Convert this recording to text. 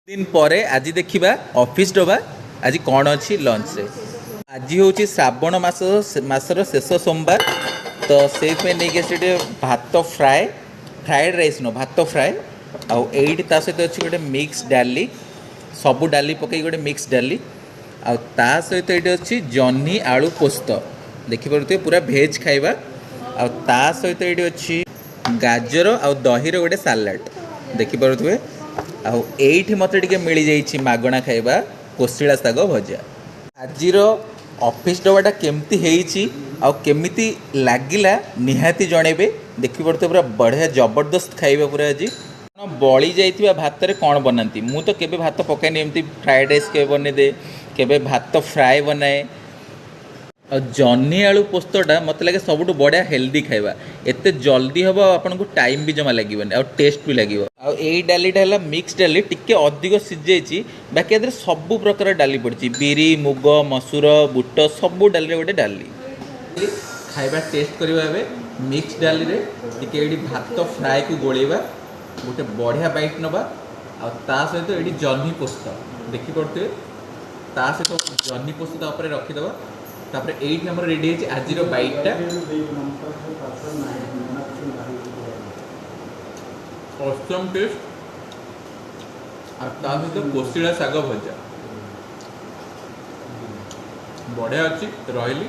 दिन पर आज देखा ऑफिस डबा आज कौन अच्छी लंच रे आज हूँ श्रावण मासर शेष सोमवार तो से नहीं भात फ्राए फ्राएड राइस न भात फ्राए आईटी ता सहित अच्छी गोटे मिक्स डाली सबू डाली पकई गोटे मिक्स डाली ता सहित ये अच्छी जह्नी आलू पोस्त देखिपे पूरा भेज खाइबा ता सहित ये अच्छी गाजर आ दही गोटे सालाड देखिपे आईठी मत मिल जाइए मागणा खाइबा कोशिला शाग भजा आज ऑफिस डबाटा केमती केमिति लगिला निहाती जनइबे देखिपे पूरा बढ़िया जबरदस्त खाइबा पूरा आज बड़ी जाइथिबा भात रे कौन बनाती मु तो केबे भात पकाइनी एमती फ्राइड राइस के बने दे केबे भात फ्राए बनाए और जह्नी आलू पोस्तटा मत लगे सबुठ बढ़िया हेल्दी खाइबा एते जल्दी हम आपन को टाइम भी जमा लगे और टेस्ट भी लगे यही डालीटा है मिक्स डाली टिके अधिक सीझे बाकी ए सबू प्रकार डाली पड़ी बिरी मुग मसूर बुट सबू डाली गोटे डाली खाइबा टेस्ट करवा मिक्स डाली रे टिके भात फ्राए को गोलेबा गोटे बढ़िया बाइट नवा ता सहित ये जह्नी पोस्त देखिपे ता सहित जह्नी पोस्त रखीदे तापर एठी हमर रेडी है आज बाइटटा ऑसम टेस्ट और ता सहित कोशिला शाग भजा बढ़िया अच्छी रही।